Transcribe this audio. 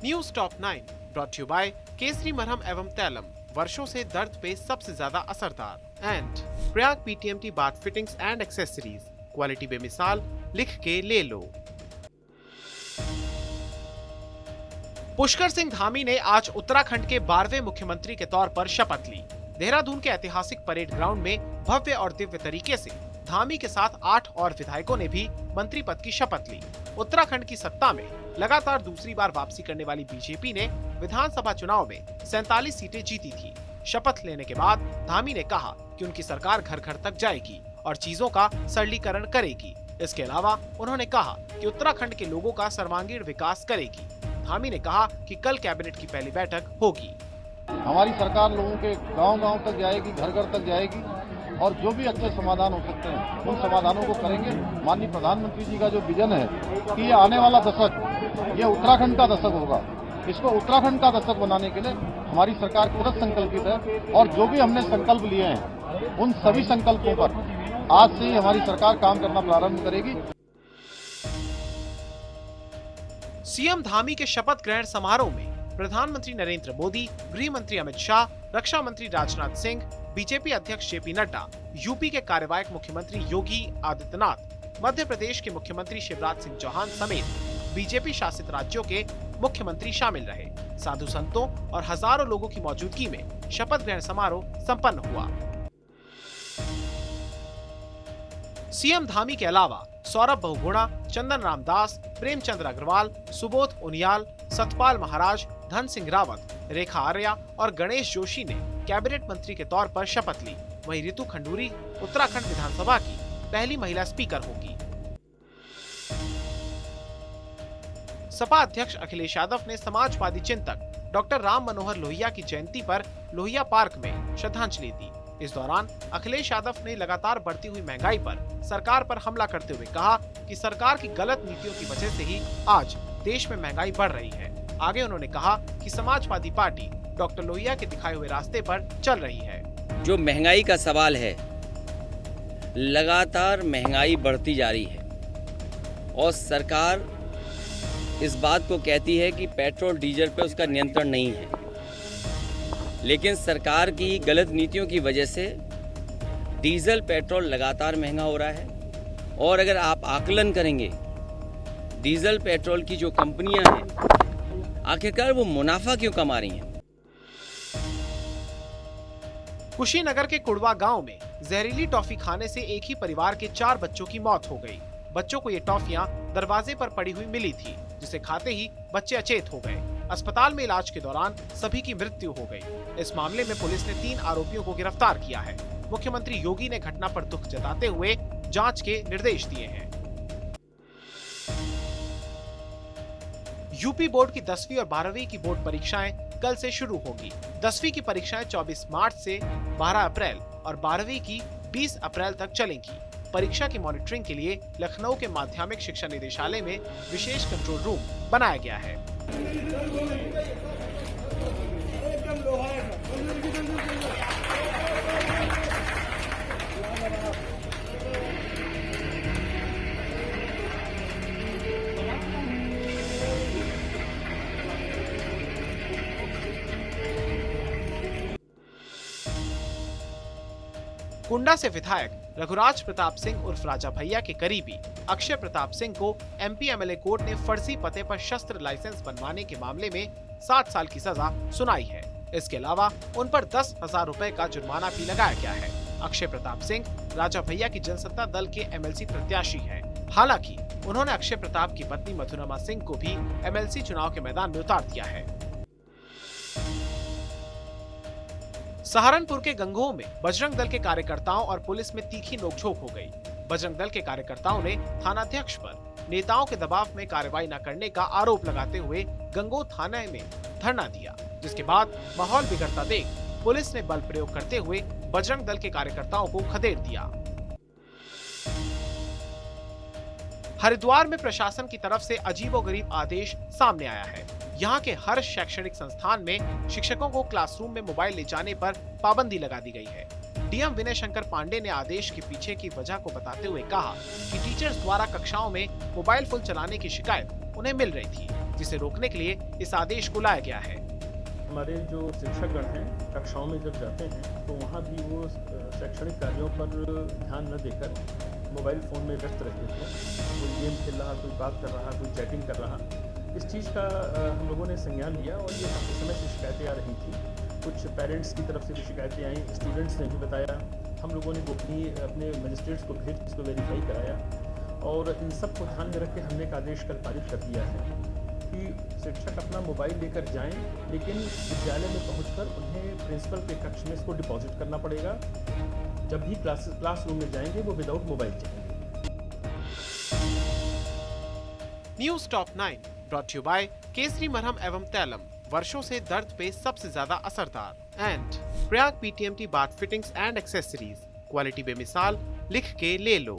News top 9 brought you by Kesari मरहम एवं तैलम, वर्षों से दर्द पे सबसे ज्यादा असरदार। And Prayag PTMT bath fittings and accessories, quality बेमिसाल, लिख के ले लो। पुष्कर सिंह धामी ने आज उत्तराखंड के 12वें मुख्यमंत्री के तौर पर शपथ ली। देहरादून के ऐतिहासिक परेड ग्राउंड में भव्य और दिव्य तरीके से धामी के साथ 8 और विधायकों ने भी मंत्री पद की शपथ ली। उत्तराखंड की सत्ता में लगातार दूसरी बार वापसी करने वाली बीजेपी ने विधानसभा चुनाव में 47 सीटें जीती थी। शपथ लेने के बाद धामी ने कहा कि उनकी सरकार घर घर तक जाएगी और चीजों का सरलीकरण करेगी। इसके अलावा उन्होंने कहा कि उत्तराखंड के लोगों का सर्वांगीण विकास करेगी। धामी ने कहा कि कल कैबिनेट की पहली बैठक होगी। हमारी सरकार लोगों के गांव-गांव तक जाएगी, घर-घर तक जाएगी और जो भी अच्छे समाधान हो सकते हैं उन समाधानों को करेंगे। माननीय प्रधानमंत्री जी का जो विजन है कि ये आने वाला दशक ये उत्तराखंड का दशक होगा, इसको उत्तराखंड का दशक बनाने के लिए हमारी सरकार कृत संकल्पित है और जो भी हमने संकल्प लिए हैं उन सभी संकल्पों पर आज से ही हमारी सरकार काम करना प्रारंभ करेगी। सीएम धामी के शपथ ग्रहण समारोह में प्रधानमंत्री नरेंद्र मोदी, गृह मंत्री अमित शाह, रक्षा मंत्री राजनाथ सिंह, बीजेपी अध्यक्ष जेपी नड्डा, यूपी के कार्यवाहक मुख्यमंत्री योगी आदित्यनाथ, मध्य प्रदेश के मुख्यमंत्री शिवराज सिंह चौहान समेत बीजेपी शासित राज्यों के मुख्यमंत्री शामिल रहे। साधु संतों और हजारों लोगों की मौजूदगी में शपथ ग्रहण समारोह संपन्न हुआ। सीएम धामी के अलावा सौरभ बहुगुणा, चंदन रामदास, प्रेमचंद्र अग्रवाल, सुबोध उनियाल, सतपाल महाराज, धन सिंह रावत, रेखा आर्या और गणेश जोशी ने कैबिनेट मंत्री के तौर पर शपथ ली। वहीं रितु खंडूरी उत्तराखंड विधानसभा की पहली महिला स्पीकर होगी। सपा अध्यक्ष अखिलेश यादव ने समाजवादी चिंतक डॉक्टर राम मनोहर लोहिया की जयंती पर लोहिया पार्क में श्रद्धांजलि दी। इस दौरान अखिलेश यादव ने लगातार बढ़ती हुई महंगाई पर सरकार पर हमला करते हुए कहा कि सरकार की गलत नीतियों की वजह से ही आज देश में महंगाई बढ़ रही है। आगे उन्होंने कहा कि समाजवादी पार्टी डॉक्टर लोहिया के दिखाए हुए रास्ते पर चल रही है। जो महंगाई का सवाल है, लगातार महंगाई बढ़ती जा रही है और सरकार इस बात को कहती है कि पेट्रोल डीजल पर उसका नियंत्रण नहीं है, लेकिन सरकार की गलत नीतियों की वजह से डीजल पेट्रोल लगातार महंगा हो रहा है। और अगर आप आकलन करेंगे डीजल पेट्रोल की जो कंपनियां हैं, आखिरकार वो मुनाफा क्यों कमा रही हैं? कुशीनगर के कुड़वा गांव में जहरीली टॉफी खाने से एक ही परिवार के 4 बच्चों की मौत हो गई। बच्चों को ये टॉफियां दरवाजे पर पड़ी हुई मिली थी, जिसे खाते ही बच्चे अचेत हो गए। अस्पताल में इलाज के दौरान सभी की मृत्यु हो गई। इस मामले में पुलिस ने 3 आरोपियों को गिरफ्तार किया है। मुख्यमंत्री योगी ने घटना पर दुख जताते हुए जांच के निर्देश दिए हैं। यूपी बोर्ड की 10वीं और 12वीं की बोर्ड परीक्षाएं कल से शुरू होगी। 10वीं की परीक्षाएं 24 मार्च से 12 अप्रैल और 12वीं की 20 अप्रैल तक चलेंगी। परीक्षा की मॉनिटरिंग के लिए लखनऊ के माध्यमिक शिक्षा निदेशालय में विशेष कंट्रोल रूम बनाया गया है। कुंडा से विधायक रघुराज प्रताप सिंह उर्फ राजा भैया के करीबी अक्षय प्रताप सिंह को एमपी एमएलए कोर्ट ने फर्जी पते पर शस्त्र लाइसेंस बनवाने के मामले में 7 साल की सजा सुनाई है। इसके अलावा उन पर 10,000 रुपए का जुर्माना भी लगाया गया है। अक्षय प्रताप सिंह राजा भैया की जनसत्ता दल के एमएलसी प्रत्याशी हैं। हालांकि उन्होंने अक्षय प्रताप की पत्नी मधुरमा सिंह को भी एमएलसी चुनाव के मैदान में उतार दिया है। सहारनपुर के गंगोह में बजरंग दल के कार्यकर्ताओं और पुलिस में तीखी नोकझोंक हो गई। बजरंग दल के कार्यकर्ताओं ने थानाध्यक्ष पर नेताओं के दबाव में कार्रवाई न करने का आरोप लगाते हुए गंगोह थाने में धरना दिया, जिसके बाद माहौल बिगड़ता देख पुलिस ने बल प्रयोग करते हुए बजरंग दल के कार्यकर्ताओं को खदेड़ दिया। हरिद्वार में प्रशासन की तरफ से अजीबोगरीब आदेश सामने आया है। यहाँ के हर शैक्षणिक संस्थान में शिक्षकों को क्लासरूम में मोबाइल ले जाने पर पाबंदी लगा दी गई है। डीएम विनय शंकर पांडे ने आदेश के पीछे की वजह को बताते हुए कहा कि टीचर्स द्वारा कक्षाओं में मोबाइल फोन चलाने की शिकायत उन्हें मिल रही थी, जिसे रोकने के लिए इस आदेश को लाया गया है। हमारे जो शिक्षकगण हैं कक्षाओं में जब जाते हैं तो वहाँ भी वो शैक्षणिक कार्यों पर ध्यान न देकर मोबाइल फ़ोन में व्यस्त रहते थे। कोई गेम खेल रहा, कोई बात कर रहा, कोई चैटिंग कर रहा। इस चीज़ का हम लोगों ने संज्ञान लिया और ये काफ़ी समय से शिकायतें आ रही थी। कुछ पेरेंट्स की तरफ से भी शिकायतें आई, स्टूडेंट्स ने भी बताया। हम लोगों ने गोपनीय अपने मजिस्ट्रेट्स को भेज इसको वेरीफाई कराया और इन सब को ध्यान में रख के हमने एक आदेश कल पारित कर दिया है कि शिक्षक अपना मोबाइल लेकर जाएं, लेकिन विद्यालय में पहुंचकर उन्हें प्रिंसिपल के कक्ष में इसको डिपॉजिट करना पड़ेगा। जब भी क्लासरूम में जाएंगे वो विदाउट मोबाइल जाएंगे। News top 9 brought you by Kesari मरहम एवं तैलम, वर्षों से दर्द पे सबसे ज्यादा असरदार, and Prayag PTMT bath fittings and accessories, quality बेमिसाल, लिख के ले लो।